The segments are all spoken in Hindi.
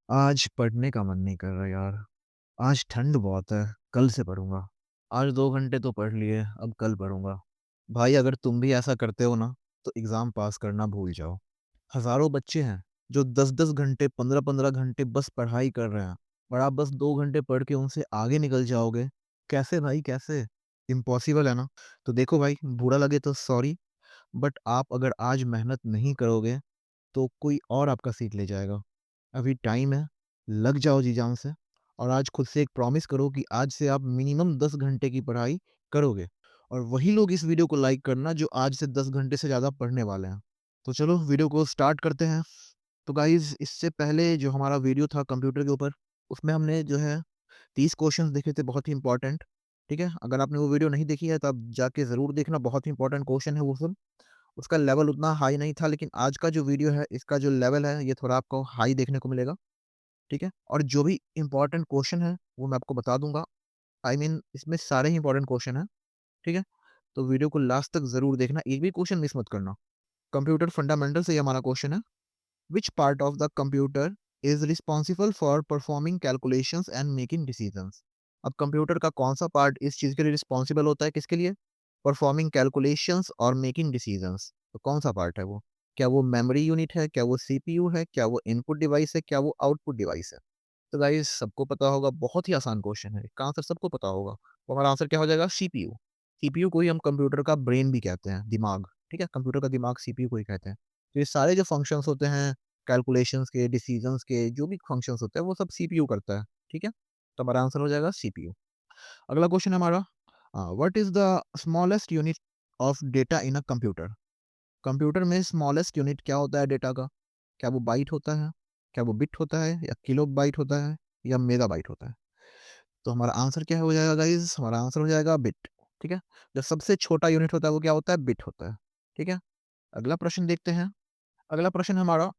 आज पढ़ने का मन नहीं कर रहा यार। आज ठंड बहुत है, कल से पढ़ूँगा। आज 2 घंटे तो पढ़ लिए, अब कल पढ़ूँगा। भाई अगर तुम भी ऐसा करते हो ना, तो एग्ज़ाम पास करना भूल जाओ। हज़ारों बच्चे हैं, जो 10-10 घंटे, 15-15 घंटे बस पढ़ाई कर रहे हैं और आप बस 2 घंटे पढ़ के उनसे आगे निकल जाओगे। कैसे भाई कैसे? इम्पॉसिबल है ना? तो देखो भाई, बुरा लगे तो सॉरी, बट आप अगर आज मेहनत नहीं करोगे, तो कोई और आपका सीट ले जाएगा। अभी टाइम है, लग जाओ जी-जान से और आज खुद से एक प्रॉमिस करो कि आज से आप मिनिमम 10 घंटे की पढ़ाई करोगे और वही लोग इस वीडियो को लाइक करना जो आज से 10 घंटे से ज़्यादा पढ़ने वाले हैं। तो चलो वीडियो को स्टार्ट करते हैं। तो गाइज़ इससे पहले जो हमारा वीडियो था कंप्यूटर के ऊपर, उसमें हमने जो है 30 क्वेश्चंस देखे थे बहुत ही इम्पोर्टेंट, ठीक है? अगर आपने वो वीडियो नहीं देखी है तो आप जाके ज़रूर देखना, बहुत ही इम्पोर्टेंट क्वेश्चन है वो सब। उसका लेवल उतना हाई नहीं था, लेकिन आज का जो वीडियो है इसका जो लेवल है ये थोड़ा आपको हाई देखने को मिलेगा। ठीक है? और जो भी इम्पोर्टेंट क्वेश्चन है, वो मैं आपको बता दूँगा। आई मीन इसमें सारे ही इम्पोर्टेंट क्वेश्चन हैं, ठीक है? तो वीडियो को लास्ट तक ज़रूर देखना, एक भी क्वेश्चन मिस मत करना। कंप्यूटर फंडामेंटल से ये हमारा क्वेश्चन है, which part of the computer is responsible for performing calculations and making decisions? अब कंप्यूटर का कौन-सा पार्ट इस चीज़ के लिए रिस्पांसिबल होता है, किसके लिए? परफॉर्मिंग कैलकुलेशंस और मेकिंग डिसीजंस। तो कौन-सा पार्ट है वो? क्या वो मेमोरी यूनिट है? क्या वो सीपीयू है? क्या वो इनपुट डिवाइस है? क्या वो आउटपुट डिवाइस है? तो गाइस सबको पता होगा, बहुत ही आसान क्वेश्चन है, इसका आंसर सबको पता होगा। तो हमारा आंसर क्या हो जाएगा? सीपीयू। सीपीयू को ही हम कंप्यूटर का ब्रेन भी कहते हैं, दिमाग, ठीक है? कंप्यूटर का दिमाग सीपीयू को ही कहते हैं। तो ये सारे जो फंक्शंस होते हैं, कैलकुलेशंस के, डिसीजंस के, जो भी फंक्शंस होते हैं, वो सब सीपीयू करता है, ठीक है? तो हमारा आंसर हो जाएगा सीपीयू। अगला क्वेश्चन है हमारा, what is the smallest unit of data in a computer? Computer में स्मॉलेस्ट यूनिट क्या होता है डेटा का? क्या वो बाइट होता है? क्या वो बिट होता है या किलोबाइट होता है या मेगाबाइट होता है? तो हमारा आंसर क्या हो जाएगा गाइज़? हमारा आंसर हो जाएगा बिट, ठीक है? जो सबसे छोटा यूनिट होता है वो क्या होता है? बिट होता है, ठीक है? अगला प्रश्न देखते हैं। अगला प्रश्न है हमारा,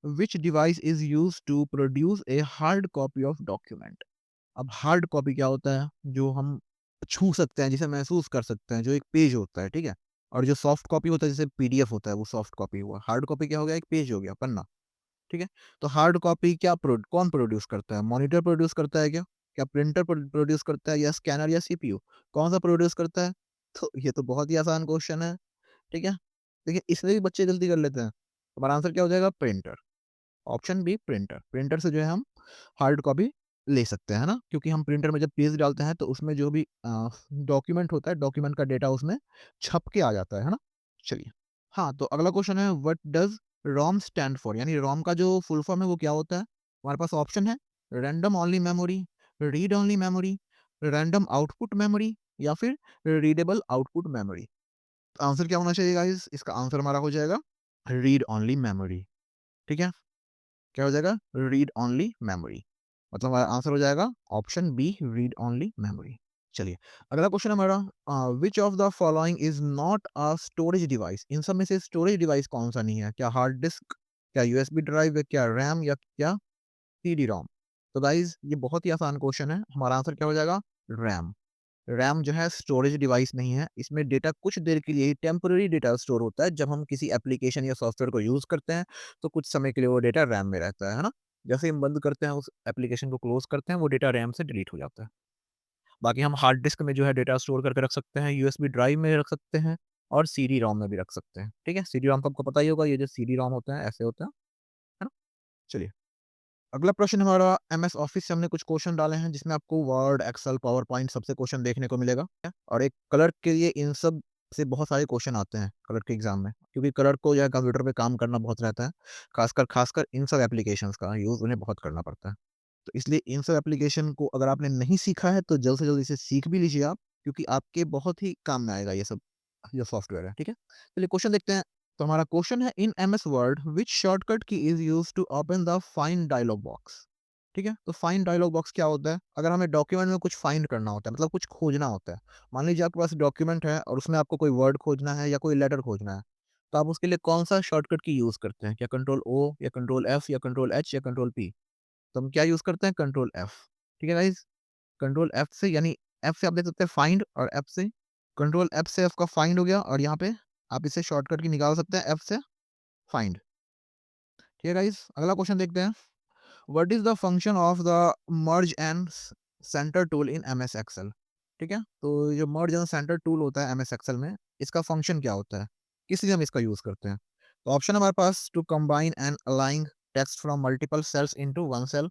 which device is used to produce a hard copy of document? अब हार्ड कॉपी क्या होता है? जो हम छू सकते हैं, जिसे महसूस कर सकते हैं, जो एक पेज होता है, ठीक है? और जो सॉफ्ट कॉपी होता है, जैसे पीडीएफ होता है, वो सॉफ्ट कॉपी हुआ। हार्ड कॉपी क्या हो गया? एक पेज हो गया, पन्ना, ठीक है? तो हार्ड कॉपी कौन प्रोड्यूस करता है? मॉनिटर प्रोड्यूस करता है क्या? क्या प्रिंटर प्रोड्यूस करता है या स्कैनर या सीपीयू? कौन-सा प्रोड्यूस करता है? तो ये तो बहुत ही आसान क्वेश्चन है, ठीक है? देखिए इसमें भी बच्चे गलती कर लेते हैं। हमारा आंसर क्या हो जाएगा? Printer. Option B printer. Printer से जो है हम हार्ड कॉपी ले सकते हैं, है ना? क्योंकि हम प्रिंटर में जब पेज डालते हैं तो उसमें जो भी डॉक्यूमेंट होता है, डॉक्यूमेंट का डेटा उसमें छप के आ जाता है ना? चलिए। हाँ, तो अगला क्वेश्चन है, what does Rome stand for? यानी रोम का जो फुल फॉर्म है वो क्या होता है? हमारे पास ऑप्शन है, random only memory, read only memory, random output memory या फिर रीडेबल आउटपुट मेमोरी। आंसर क्या होना चाहिए गाइस? इसका आंसर हमारा हो जाएगा रीड ओनली मेमोरी, ठीक है? क्या हो जाएगा? Read only memory. मतलब हमारा आंसर हो जाएगा option B, read only memory. चलिए, अगला क्वेश्चन हमारा, which of the following is not a storage device? इन सब में से स्टोरेज डिवाइस कौन-सा नहीं है? क्या हार्ड डिस्क, क्या यूएसबी ड्राइव है, क्या रैम या क्या सीडी-रोम? तो गाइज़ ये बहुत ही आसान क्वेश्चन है। हमारा आंसर क्या हो जाएगा? रैम। रैम जो है स्टोरेज डिवाइस नहीं है। इसमें डेटा कुछ देर के लिए ही टेम्परेरी डेटा स्टोर होता है। जब हम किसी एप्लीकेशन या सॉफ्टवेयर को यूज़ करते हैं, तो कुछ समय के लिए वो डेटा रैम में रहता है ना? जैसे ही हम बंद करते हैं, उस एप्लीकेशन को क्लोज़ करते हैं, वो डेटा रैम से डिलीट हो जाता है। बाकी हम हार्ड डिस्क में जो है डेटा स्टोर करके रख सकते हैं, यूएसबी ड्राइव में रख सकते हैं और सीडी-रोम में भी रख सकते हैं। ठीक है? सीडी-रोम तो आपको पता ही होगा, ये जो सीडी-रोम होते हैं, ऐसे होते हैं। है ना? चलिए। अगला प्रश्न हमारा, एमएस ऑफिस से हमने कुछ क्वेश्चन डाले हैं जिसमें आपको वर्ड, एक्सेल, पावर पॉइंट सबसे क्वेश्चन देखने को मिलेगा और एक क्लर्क के लिए इन सब से बहुत सारे क्वेश्चन आते हैं क्लर्क के एग्जाम में, क्योंकि क्लर्क को जो है कंप्यूटर पे काम करना बहुत रहता है, खासकर खासकर इन सब एप्लीकेशंस का यूज़ उन्हें बहुत करना पड़ता है। तो इसलिए इन सब एप्लीकेशन को अगर आपने नहीं सीखा है तो जल्द से जल्द इसे सीख भी लीजिए आप, क्योंकि आपके बहुत ही काम में आएगा ये सब जो सॉफ्टवेयर है, ठीक है? चलिए क्वेश्चन देखते हैं। तो हमारा क्वेश्चन है, in MS Word which shortcut key is used to open the find dialog box? ठीक है? तो फाइंड डायलॉग बॉक्स क्या होता है? अगर हमें डॉक्यूमेंट में कुछ फाइंड करना होता है, मतलब कुछ खोजना होता है। मान लीजिए आपके पास डॉक्यूमेंट है और उसमें आपको कोई वर्ड खोजना है या कोई लेटर खोजना है, तो आप उसके लिए कौन-सा शॉर्टकट की यूज़ करते हैं? क्या कंट्रोल ओ या कंट्रोल एफ या कंट्रोल एच या कंट्रोल पी? तो हम क्या यूज़ करते हैं? Control F. ठीक है गाइज़? कंट्रोल एफ से, यानी एफ से आप देख सकते हैं फाइंड, और एफ से कंट्रोल एफ से आपका फाइंड हो गया और यहाँ पे आप इसे शॉर्टकट की निकाल सकते हैं एफ से फाइंड। ठीक है गाइज़? अगला क्वेश्चन देखते हैं। What is the function of the merge and center tool in M S Excel. ठीक है, तो जो मर्ज एंड सेंटर टूल होता है एम एस एक्सेल में, इसका फंक्शन क्या होता है, किस लिए हम इसका यूज करते हैं। तो ऑप्शन हमारे पास to combine and align text from multiple cells into one cell,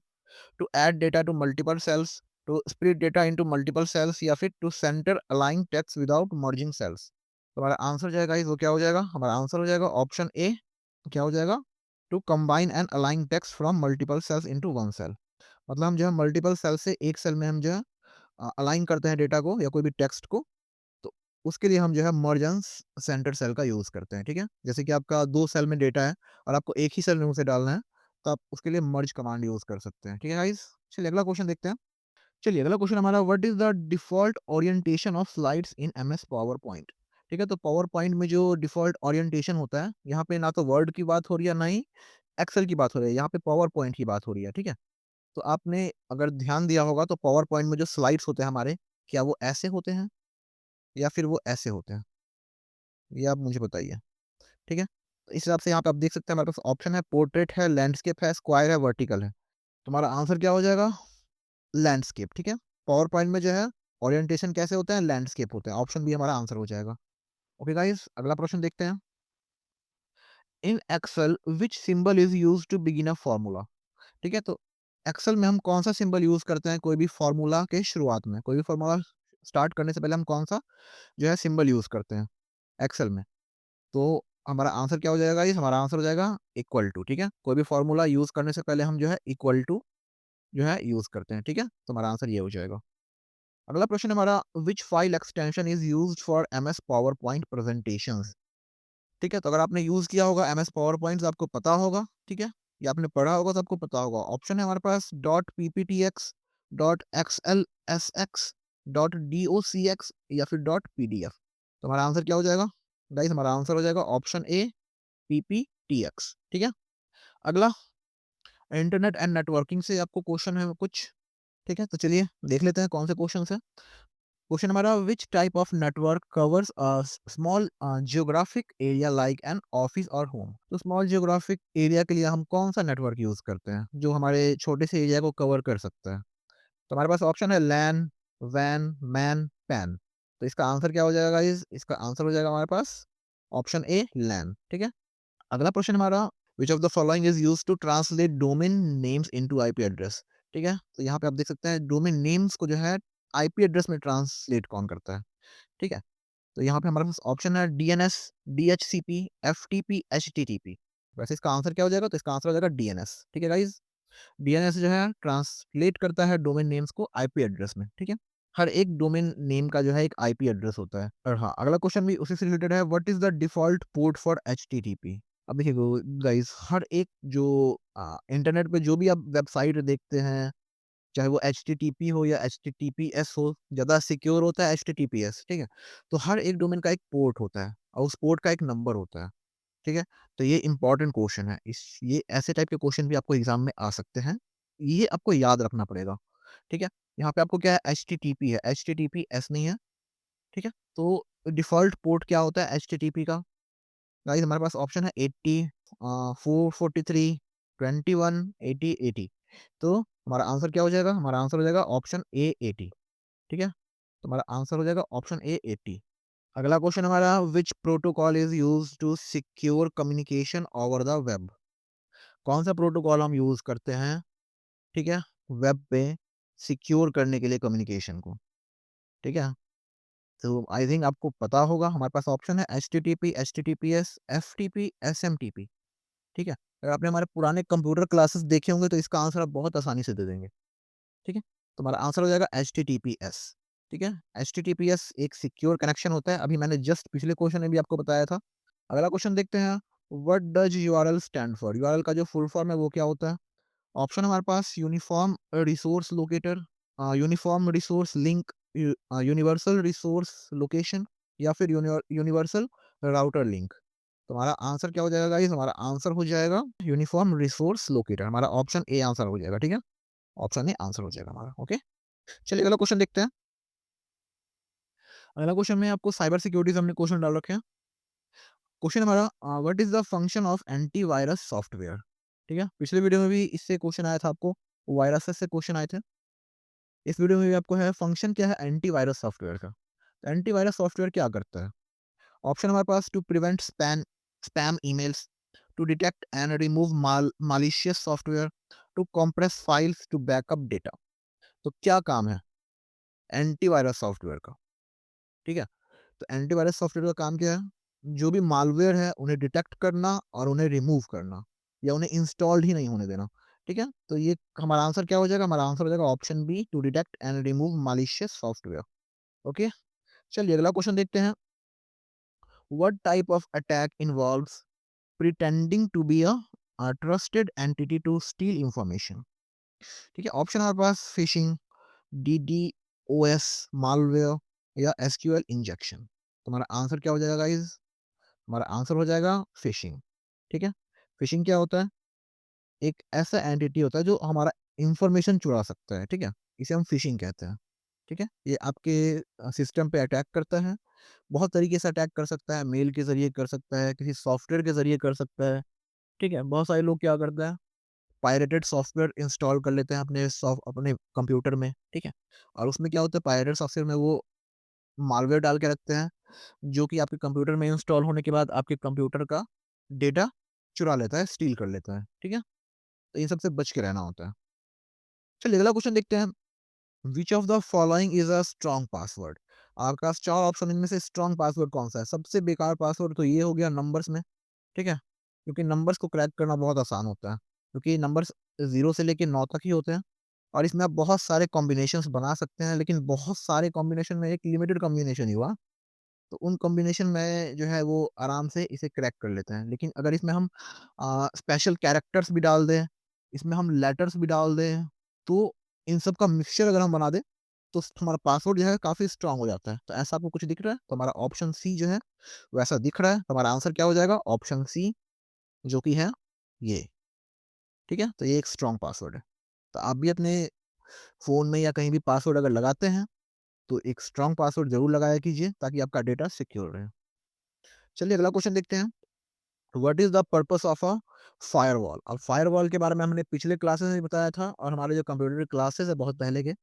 to add data to multiple cells, to split data into multiple cells, या फिर to centre align text without merging cells. तो हमारा आंसर जाएगा इस, वो क्या हो जाएगा, हमारा आंसर हो जाएगा ऑप्शन ए। क्या हो जाएगा, to combine and align text from multiple cells into one cell. मतलब हम जो है मल्टीपल सेल से एक सेल में हम जो है अलाइन करते हैं डेटा को या कोई भी टेक्स्ट को, तो उसके लिए हम जो है मर्ज एंड सेंटर सेल का यूज करते हैं। ठीक है, जैसे कि आपका दो सेल में डेटा है और आपको एक ही सेल में उसे डालना है, तो आप उसके लिए मर्ज कमांड यूज कर सकते हैं। ठीक है गाइस, चलिए अगला क्वेश्चन देखते हैं। चलिए अगला क्वेश्चन हमारा, what is the default orientation of slides in MS power point. ठीक है, तो पावर पॉइंट में जो डिफॉल्ट ओरिएंटेशन होता है, यहाँ पे ना तो वर्ड की बात हो रही है ना ही एक्सेल की बात हो रही है, यहाँ पे पावर पॉइंट की बात हो रही है। ठीक है, तो आपने अगर ध्यान दिया होगा तो पावर पॉइंट में जो स्लाइड्स होते हैं हमारे, क्या वो ऐसे होते हैं या फिर वो ऐसे होते हैं, ये आप मुझे बताइए। ठीक है, तो इस हिसाब से यहाँ पे आप देख सकते हैं हमारे पास ऑप्शन है, पोर्ट्रेट है, लैंडस्केप है, स्क्वायर है, वर्टिकल है। तुम्हारा आंसर क्या हो जाएगा, लैंडस्केप। ठीक है, पावर पॉइंट में जो है ओरिएंटेशन कैसे होते हैं, लैंडस्केप होते हैं। ऑप्शन बी हमारा आंसर हो जाएगा। ओके गाइस, अगला प्रश्न देखते हैं। In Excel which symbol is use to begin a formula. ठीक है, तो एक्सेल में हम कौन सा सिंबल यूज करते हैं कोई भी फॉर्मूला के शुरुआत में, कोई भी फॉर्मूला स्टार्ट करने से पहले हम कौन सा जो है सिंबल यूज करते हैं एक्सेल में। तो हमारा आंसर क्या हो जाएगा, इस हमारा आंसर हो जाएगा इक्वल टू। ठीक है, कोई भी फॉर्मूला यूज करने से पहले हम जो है इक्वल टू जो है यूज करते हैं। ठीक है, तो हमारा आंसर ये हो जाएगा। अगला प्रश्न हमारा, which file extension is used for MS PowerPoint presentations. ठीक है, तो अगर आपने यूज किया होगा एमएस पावर पॉइंट, आपको पता होगा। ठीक है, या आपने पढ़ा होगा तो आपको पता होगा। ऑप्शन है हमारे पास dot PPTX, dot X L S X, dot DOCX, या फिर डॉट पीडीएफ। तो हमारा आंसर क्या हो जाएगा गाइस, हमारा आंसर हो जाएगा ऑप्शन ए, पीपीटीएक्स। ठीक है, अगला इंटरनेट एंड नेटवर्किंग से आपको क्वेश्चन है कुछ। ठीक है, तो चलिए देख लेते हैं कौन से क्वेश्चन है। क्वेश्चन हमारा, which type of network covers a small geographic area like an office और होम। तो स्मॉल जियोग्राफिक एरिया के लिए हम कौन सा नेटवर्क यूज करते हैं जो हमारे छोटे से एरिया को कवर कर सकता है। तो हमारे पास ऑप्शन है लैन, वैन, मैन, पैन। तो इसका आंसर क्या हो जाएगा इस, इसका आंसर हो जाएगा हमारे पास ऑप्शन ए, लैन। ठीक है, अगला प्रश्न हमारा, which of the following is use to translate domain names into IP address. ठीक है, तो यहाँ पे आप देख सकते हैं डोमेन नेम्स को जो है आईपी एड्रेस में ट्रांसलेट कौन करता है। ठीक है, तो यहाँ पे हमारे पास ऑप्शन है डीएनएस, डीएचसीपी, एफटीपी, एचटीटीपी। वैसे इसका आंसर क्या हो जाएगा, तो इसका आंसर हो जाएगा डीएनएस। ठीक है गाइज, डीएनएस जो है ट्रांसलेट करता है डोमेन नेम्स को आईपी एड्रेस में। ठीक है, हर एक डोमेन नेम का जो है एक आईपी एड्रेस होता है। और हाँ, अगला क्वेश्चन भी उसी से रिलेटेड है, what is the default port for HTTP. अब देखिए गाइस, हर एक जो इंटरनेट पे जो भी आप वेबसाइट देखते हैं, चाहे वो एचटीटीपी हो या एचटीटीपीएस हो, ज़्यादा सिक्योर होता है एचटीटीपीएस। ठीक है, तो हर एक डोमेन का एक पोर्ट होता है और उस पोर्ट का एक नंबर होता है। ठीक है, तो ये इंपॉर्टेंट क्वेश्चन है, इस ये ऐसे टाइप के क्वेश्चन भी आपको एग्जाम में आ सकते हैं, ये आपको याद रखना पड़ेगा। ठीक है, यहाँ पे आपको क्या है, एचटीटीपी है, एचटीटीपीएस नहीं है। ठीक है, तो डिफ़ॉल्ट पोर्ट क्या होता है एचटीटीपी का, गाइस हमारे पास ऑप्शन है 80, 443, 21, 80, 80। तो हमारा आंसर क्या हो जाएगा, हमारा आंसर हो जाएगा ऑप्शन ए, 80। ठीक है, तो हमारा आंसर हो जाएगा ऑप्शन ए, 80। अगला क्वेश्चन हमारा, which protocol is use to secure communication over the web. कौन सा प्रोटोकॉल हम यूज करते हैं, ठीक है, वेब पे सिक्योर करने के लिए कम्युनिकेशन को। ठीक है, तो आई थिंक आपको पता होगा, हमारे पास ऑप्शन है H T T P, H T T P S, F T P, S M T P. ठीक है, अगर आपने हमारे पुराने कंप्यूटर क्लासेस देखे होंगे तो इसका आंसर आप बहुत आसानी से दे देंगे। ठीक है, तो हमारा आंसर हो जाएगा H T T P S. ठीक है, H T T P S एक सिक्योर कनेक्शन होता है, अभी मैंने जस्ट पिछले क्वेश्चन में भी आपको बताया था। अगला क्वेश्चन देखते हैं, what does URL stand for. URL का जो फुल फॉर्म है वो क्या होता है। ऑप्शन हमारे पास uniform resource locator, uniform resource link, universal resource location, या फिर यूनिवर्सल राउटर लिंक। तो हमारा आंसर क्या हो जाएगा गाइस, हमारा आंसर हो जाएगा यूनिफॉर्म रिसोर्स लोकेटर। हमारा ऑप्शन ए आंसर हो जाएगा। ठीक है, ऑप्शन ए आंसर हो जाएगा हमारा। ओके, चलिए अगला क्वेश्चन देखते हैं। अगला क्वेश्चन में आपको साइबर सिक्योरिटी से हमने क्वेश्चन डाल रखे हैं। क्वेश्चन हमारा, what is the function of antivirus software. ठीक है? पिछले वीडियो में भी इससे क्वेश्चन आया था आपको, वायरसेस से क्वेश्चन आए थे। इस वीडियो में भी आपको है फंक्शन क्या है एंटीवायरस सॉफ्टवेयर का। तो एंटीवायरस सॉफ्टवेयर क्या करता है? ऑप्शन हमारे पास to prevent spam emails, to detect and remove malicious software, to compress files, to backup data. तो क्या काम है एंटीवायरस सॉफ्टवेयर का? ठीक है? तो एंटीवायरस सॉफ्टवेयर का काम क्या है? जो भी मालवेयर है उन्हें डिटेक्ट करना और उन्हें रिमूव करना या उन्हें इंस्टॉल्ड ही नहीं होने देना। ठीक है? तो ये हमारा आंसर क्या हो जाएगा? हमारा आंसर हो जाएगा option B, to detect and remove malicious software. Okay? चलिए अगला क्वेश्चन देखते हैं। What type of attack involves pretending to be a trusted entity to steal information? ठीक है? ऑप्शन हमारे पास फिशिंग, डीडोएस, मालवेयर या एसक्यूएल इंजेक्शन। तो हमारा आंसर क्या हो जाएगा गाइस? हमारा आंसर हो जाएगा फिशिंग। ठीक है? फिशिंग क्या होता है? एक ऐसा एंटिटी होता है जो हमारा इंफॉर्मेशन चुरा सकता है। ठीक है? इसे हम फिशिंग कहते हैं। ठीक है? ये आपके सिस्टम पे अटैक करता है। बहुत तरीके से अटैक कर सकता है, मेल के ज़रिए कर सकता है, किसी सॉफ्टवेयर के ज़रिए कर सकता है। ठीक है? बहुत सारे लोग क्या करते हैं, पायरेटेड सॉफ्टवेयर इंस्टॉल कर लेते हैं अपने कंप्यूटर में। ठीक है? और उसमें क्या होता है, पायरेटेड सॉफ्टवेयर में वो मालवेयर डाल के रखते हैं, जो कि आपके कंप्यूटर में इंस्टॉल होने के बाद आपके कंप्यूटर का डेटा चुरा लेता है, स्टील कर लेता है। ठीक है? तो इन सब से बच के रहना होता है। चलिए अगला क्वेश्चन देखते हैं। Which of the following is a strong password? आपके पास 4 ऑप्शन, इनमें से स्ट्रॉन्ग पासवर्ड कौन-सा है? सबसे बेकार पासवर्ड तो ये हो गया नंबर्स में, ठीक है? क्योंकि नंबर्स को क्रैक करना बहुत आसान होता है, क्योंकि नंबर्स 0 से लेके 9 तक ही होते हैं और इसमें आप बहुत सारे कॉम्बिनेशंस बना सकते हैं, लेकिन बहुत सारे कॉम्बिनेशन में एक लिमिटेड कॉम्बिनेशन ही हुआ। तो उन कॉम्बिनेशन में जो है वो आराम से इसे क्रैक कर लेते हैं। लेकिन अगर इसमें हम स्पेशल कैरेक्टर्स भी डाल दें, इसमें हम लेटर्स भी डाल दें, तो इन सब का मिक्सचर अगर हम बना दें, तो हमारा पासवर्ड जो है काफ़ी स्ट्रॉन्ग हो जाता है। तो ऐसा आपको कुछ दिख रहा है? तो हमारा ऑप्शन सी जो है वैसा दिख रहा है। तो हमारा आंसर क्या हो जाएगा? ऑप्शन सी, जो कि है ये। ठीक है? तो ये एक स्ट्रॉन्ग पासवर्ड है। तो आप भी अपने फ़ोन में या कहीं भी पासवर्ड अगर लगाते हैं, तो एक स्ट्रॉन्ग पासवर्ड ज़रूर लगाया कीजिए ताकि आपका डेटा सिक्योर रहे। चलिए अगला क्वेश्चन देखते हैं। What is the purpose of a firewall? अब फायरवॉल के बारे में हमने पिछले क्लासेस में भी बताया था और हमारे जो कंप्यूटर क्लासेस है बहुत पहले के,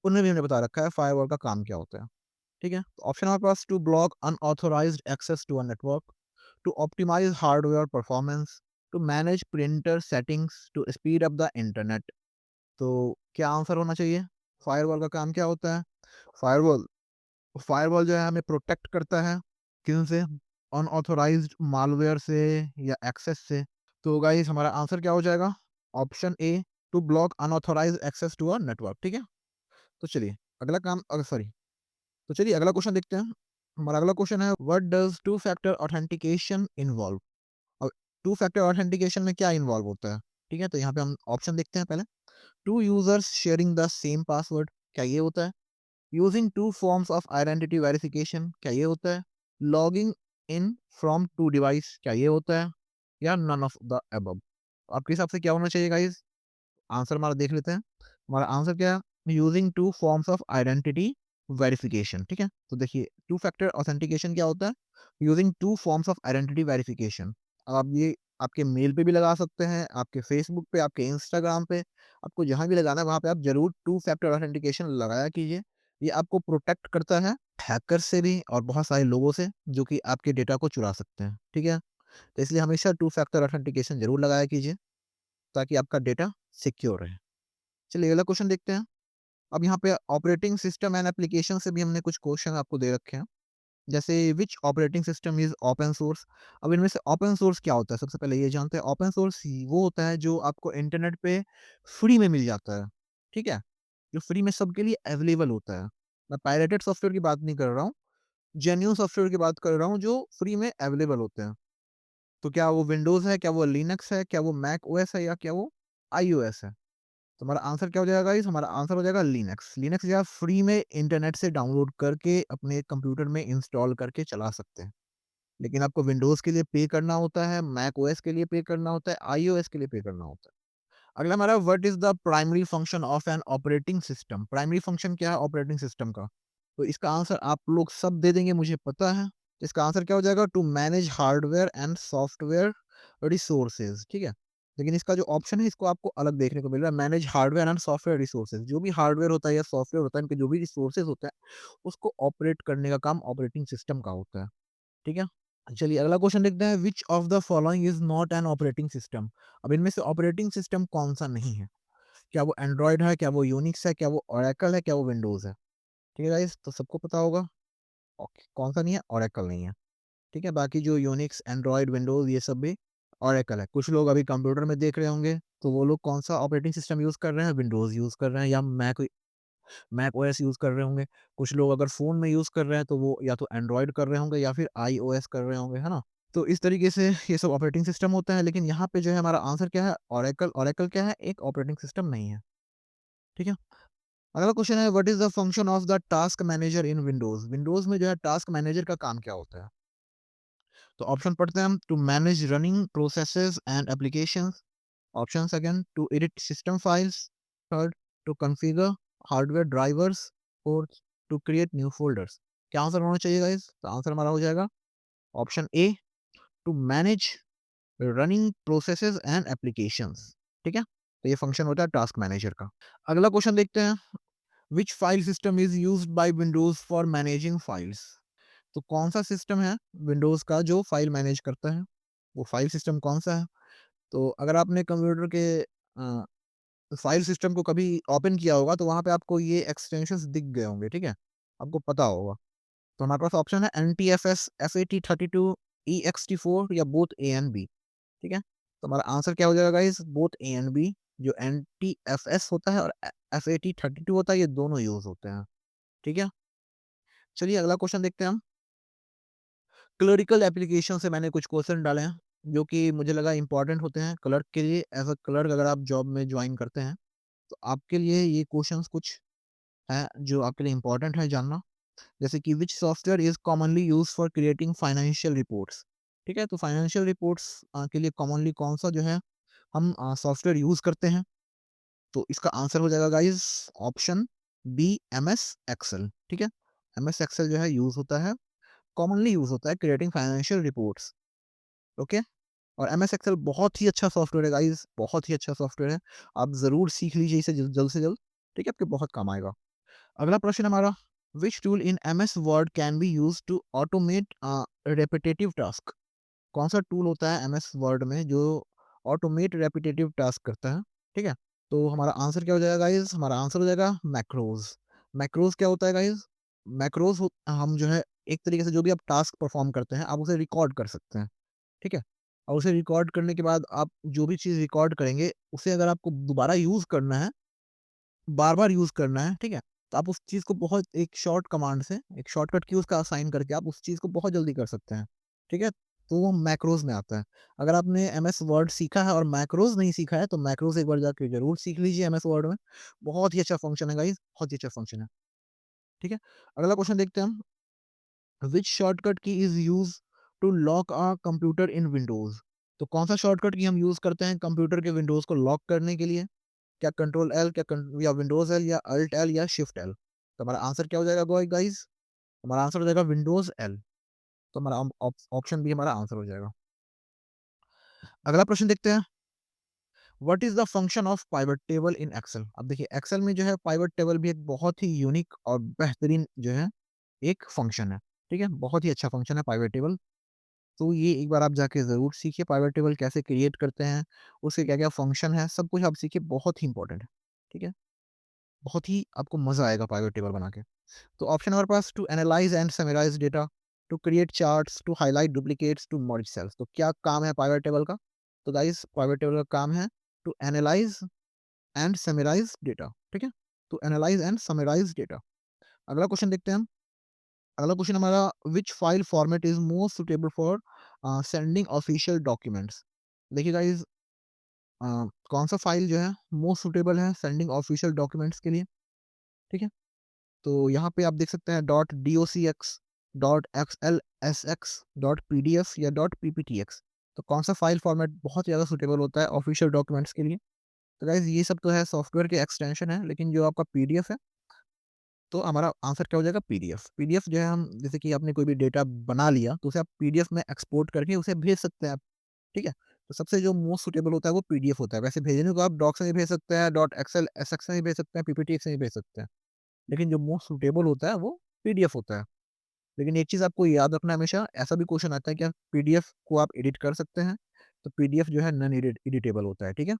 उनमें भी हमने बता रखा है फायरवॉल का काम क्या होता है। ठीक है? ऑप्शन हमारे पास to block unauthorised access to a network, to optimise hardware performance, to manage printer settings, to speed up the internet. तो क्या आंसर होना चाहिए? फायरवॉल का काम क्या होता है? फायरवॉल फायरवॉल जो है हमें प्रोटेक्ट करता है, किनसे? अनऑथराइज्ड मालवेयर से या एक्सेस से। तो गाइस हमारा आंसर क्या हो जाएगा? Option A, to block unauthorised access to a network. ठीक है? तो चलिए अगला काम सॉरी तो चलिए अगला क्वेश्चन देखते हैं। हमारा अगला क्वेश्चन है what does two factor authentication involve? अब टू फैक्टर ऑथेंटिकेशन में क्या इन्वॉल्व होता है? ठीक है? तो यहाँ पे हम ऑप्शन देखते हैं पहले। Two users sharing the same password, क्या ये होता है? Using two forms of identity verification, क्या ये होता है? Logging in from two devices, क्या ये होता है? या नन ऑफ द अबव? आपके हिसाब से क्या होना चाहिए गाइस? आंसर हमारा देख लेते हैं। हमारा आंसर क्या है? Using two forms of identity verification. ठीक है? तो देखिए टू फैक्टर ऑथेंटिकेशन क्या होता है? Using two forms of identity verification. अब आप ये आपके मेल पे भी लगा सकते हैं, आपके फेसबुक पे, आपके इंस्टाग्राम पे, आपको जहाँ भी लगाना है वहाँ पे आप ज़रूर टू फैक्टर ऑथेंटिकेशन लगाया कीजिए। ये आपको प्रोटेक्ट करता है हैकर से भी और बहुत सारे लोगों से जो कि आपके डेटा को चुरा सकते हैं। ठीक है? तो इसलिए हमेशा टू फैक्टर ऑथेंटिकेशन ज़रूर लगाया कीजिए ताकि आपका डेटा सिक्योर रहे। चलिए अगला क्वेश्चन देखते हैं। अब यहाँ पे ऑपरेटिंग सिस्टम एंड एप्लीकेशन से भी हमने कुछ क्वेश्चन आपको दे रखे हैं। जैसे which operating system is open source? अब इनमें से ओपन सोर्स क्या होता है? सबसे पहले ये जानते हैं। ओपन सोर्स वो होता है जो आपको इंटरनेट पे फ्री में मिल जाता है। ठीक है? जो फ्री में सबके लिए अवेलेबल होता है। मैं पायरेटेड सॉफ्टवेयर की बात नहीं कर रहा हूँ, जेन्युइन सॉफ्टवेयर की बात कर रहा हूँ जो फ्री में अवेलेबल होते हैं। तो क्या वो विंडोज़ है? क्या वो लिनक्स है? क्या वो मैक ओएस है या क्या वो आईओएस है? तो हमारा आंसर क्या हो जाएगा गाइस? हमारा आंसर हो जाएगा लिनक्स। लिनक्स जो है फ्री में इंटरनेट से डाउनलोड करके अपने कंप्यूटर में इंस्टॉल करके चला सकते हैं। लेकिन आपको विंडोज़ के लिए पे करना होता है, मैक ओएस के लिए पे करना होता है, आईओएस के लिए पे करना होता है। अगला हमारा what is the primary function of an operating system? Primary function क्या है ऑपरेटिंग सिस्टम का? तो इसका आंसर आप लोग सब दे देंगे मुझे पता है। इसका आंसर क्या हो जाएगा? To manage hardware and software resources. ठीक है? लेकिन इसका जो ऑप्शन है इसको आपको अलग देखने को मिल रहा है, manage hardware and software resources. जो भी हार्डवेयर होता है या सॉफ्टवेयर होता है, इनके जो भी रिसोर्सेज होते हैं, उसको ऑपरेट करने का काम ऑपरेटिंग सिस्टम का होता है। ठीक है? चलिए अगला क्वेश्चन देखते हैं, which of the following is not an operating system? अब इनमें से ऑपरेटिंग सिस्टम कौन-सा नहीं है? क्या वो एंड्रॉयड है, क्या वो यूनिक्स है, क्या वो ओरेकल है, क्या वो विंडोज़ है? ठीक है गाइस, तो सबको पता होगा। ओके, कौन-सा नहीं है? ओरेकल नहीं है। ठीक है? बाकी जो यूनिक्स, एंड्रॉयड, विंडोज़ ये सब भी ओरेकल है। कुछ लोग अभी कंप्यूटर में देख रहे होंगे, तो वो लोग कौन-सा ऑपरेटिंग सिस्टम यूज़ कर रहे हैं? विंडोज़ यूज़ कर रहे हैं या मैक ओएस यूज़ कर रहे होंगे। कुछ लोग अगर फ़ोन में यूज़ कर रहे हैं, तो वो या तो एंड्रॉयड कर रहे होंगे या फिर आईओएस कर रहे होंगे, है ना? तो इस तरीके से ये सब ऑपरेटिंग सिस्टम होता है, लेकिन यहाँ पे जो है हमारा आंसर क्या है? ओरेकल। ओरेकल क्या है? एक ऑपरेटिंग सिस्टम नहीं है। ठीक है? अगला क्वेश्चन है, what is the function of the task manager in Windows? Windows में जो है टास्क मैनेजर का काम क्या होता है? तो ऑप्शन पढ़ते हैं हम, to manage running processes and applications. Option second, to edit system files. Third, to configure hardware drivers. Fourth, to create new folders. क्या आंसर होना चाहिए गाइस? तो आंसर हमारा हो जाएगा option A, to manage running processes and applications. ठीक है? तो ये फंक्शन होता है टास्क मैनेजर का। अगला क्वेश्चन देखते हैं, which file system is used by Windows for managing files? तो कौन-सा सिस्टम है विंडोज़ का जो फाइल मैनेज करता है? वो फाइल सिस्टम कौन-सा है? तो अगर आपने कंप्यूटर के फाइल सिस्टम को कभी ओपन किया होगा, तो वहाँ पे आपको ये एक्सटेंशंस दिख गए होंगे, ठीक है? आपको पता होगा। तो हमारे पास ऑप्शन है एनटीएफएस, एफएटी32, ईएक्सटी4 या बोथ ए एंड बी। ठीक है? तो हमारा आंसर क्या हो जाएगा guys? Both A and B. जो एनटीएफएस होता है और एफएटी32 होता है, ये दोनों यूज़ होते हैं। ठीक है? चलिए अगला क्वेश्चन देखते हैं हम। क्लरिकल एप्लीकेशन से मैंने कुछ क्वेश्चन डाले हैं, जो कि मुझे लगा इम्पोर्टेंट होते हैं क्लर्क के लिए। एज़ अ क्लर्क अगर आप जॉब में जॉइन करते हैं, तो आपके लिए ये क्वेश्चंस कुछ हैं जो आपके लिए इम्पोर्टेंट है जानना। जैसे कि which software is commonly used for creating financial reports? ठीक है? तो फाइनेंशियल रिपोर्ट्स के लिए कॉमनली कौन-सा जो है हम सॉफ्टवेयर यूज़ करते हैं? तो इसका आंसर हो जाएगा guys option B, MS Excel. ठीक है? एमएस एक्सेल जो है यूज़ होता है, कॉमनली यूज़ होता है क्रिएटिंग फाइनेंशियल रिपोर्ट्स। ओके? और एमएस एक्सेल बहुत ही अच्छा सॉफ्टवेयर है गाइज़, बहुत ही अच्छा सॉफ्टवेयर है। आप ज़रूर सीख लीजिए इसे जल्द से जल्द, ठीक है? आपके बहुत काम आएगा। अगला प्रश्न हमारा, which tool in MS Word can be used to automate repetitive task? कौन-सा टूल होता है एमएस वर्ड में जो ऑटोमेट रिपिटेटिव टास्क करता है? ठीक है? तो हमारा आंसर क्या हो जाएगा गाइज़? हमारा आंसर हो जाएगा मैक्रोज़। मैक्रोज़ क्या होता है गाइज़? मैक्रोज़ हो हम जो है एक तरीके से जो भी आप टास्क परफॉर्म करते हैं, आप उसे रिकॉर्ड कर सकते हैं। ठीक है? और उसे रिकॉर्ड करने के बाद आप जो भी चीज़ रिकॉर्ड करेंगे, उसे अगर आपको दोबारा यूज़ करना है, बार-बार यूज़ करना है, ठीक है? तो आप उस चीज़ को बहुत एक शॉर्ट कमांड से, एक शॉर्टकट की उसका असाइन करके आप उस चीज़ को बहुत जल्दी कर सकते हैं। ठीक है? तो वो मैक्रोज़ में आता है। अगर आपने एमएस वर्ड सीखा है और मैक्रोज़ नहीं सीखा है, तो मैक्रोज़ एक बार जाके ज़रूर सीख लीजिए एमएस वर्ड में। बहुत ही अच्छा फंक्शन है गाइज़, बहुत ही अच्छा फंक्शन है। ठीक है? अगला क्वेश्चन देखते हैं हम। Which shortcut key is used to lock a computer in Windows? तो कौन-सा शॉर्टकट की हम यूज़ करते हैं कंप्यूटर के विंडोज़ को लॉक करने के लिए? क्या कंट्रोल एल, क्या कन या विंडोज़ एल या अल्ट एल या शिफ्ट एल? तो हमारा आंसर क्या हो जाएगा गाइज़? हमारा आंसर हो जाएगा विंडोज़ एल। तो हमारा ऑप्शन बी हमारा आंसर हो जाएगा। अगला प्रश्न देखते हैं। What is the function of pivot table in Excel? अब देखिए एक्सेल में जो है पिवट टेबल भी एक बहुत ही यूनिक और बेहतरीन जो है एक फंक्शन है। ठीक है? बहुत ही अच्छा फंक्शन है पिवट टेबल। तो ये एक बार आप जाके ज़रूर सीखिए पाइवट टेबल कैसे क्रिएट करते हैं, उसके क्या-क्या फंक्शन है, सब कुछ आप सीखिए, बहुत ही इम्पोर्टेंट है। ठीक है? बहुत ही आपको मज़ा आएगा पाइवट टेबल बना के। तो ऑप्शन हमारे पास, to analyse and summarise data, to create charts, to highlight duplicates, to merge cells. तो क्या काम है पाइवट टेबल का? तो गाइस पाइवट टेबल का काम है to analyse and summarise data. ठीक है? To analyse and summarise data. अगला क्वेश्चन देखते हैं हम। अगला क्वेश्चन हमारा, which file format is most suitable for sending official documents? देखिए गाइस अ, कौन सा फाइल जो है मोस्ट सूटेबल है सेंडिंग ऑफिशियल डॉक्यूमेंट्स के लिए? ठीक है? तो यहाँ पे आप देख सकते हैं dot docx, dot xlsx, dot pdf या डॉट pptx। तो कौन सा फाइल फॉर्मेट बहुत ज़्यादा सूटेबल होता है ऑफिशियल डॉक्यूमेंट्स के लिए? तो गाइस ये सब तो है सॉफ्टवेयर के एक्सटेंशन है, लेकिन जो आपका पीडीएफ है, तो हमारा आंसर क्या हो जाएगा? पीडीएफ। पीडीएफ जो है हम जैसे कि आपने कोई भी डेटा बना लिया, तो उसे आप पीडीएफ में एक्सपोर्ट करके उसे भेज सकते हैं आप। ठीक है? तो सबसे जो मोस्ट सूटेबल होता है वो पीडीएफ होता है। वैसे भेजने को आप डॉक से भी भेज सकते हैं, डॉट एक्सएल एसएक्स से भी भेज सकते हैं, पीपीटी से भी भेज सकते हैं। लेकिन जो मोस्ट सूटेबल होता है वो पीडीएफ होता है। लेकिन एक चीज़ आपको याद रखना है हमेशा, ऐसा भी क्वेश्चन आता है कि आप पीडीएफ को आप एडिट कर सकते हैं, तो पीडीएफ जो है नॉन एडिटेबल होता है, ठीक है?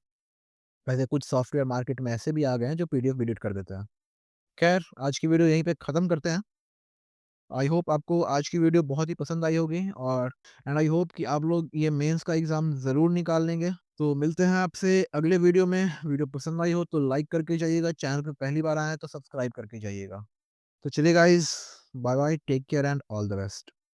वैसे कुछ सॉफ्टवेयर मार्केट में ऐसे भी आ गए हैं जो पीडीएफ एडिट कर देते हैं। खैर, आज की वीडियो यहीं पे खत्म करते हैं। आई होप आपको आज की वीडियो बहुत ही पसंद आई होगी, और एंड आई होप कि आप लोग ये मेंस का एग्ज़ाम ज़रूर निकाल लेंगे। तो मिलते हैं आपसे अगले वीडियो में। वीडियो पसंद आई हो तो लाइक करके जाइएगा, चैनल पे पहली बार आए हैं तो सब्सक्राइब करके जाइएगा। तो चलिए guys, bye bye, take care and all the best.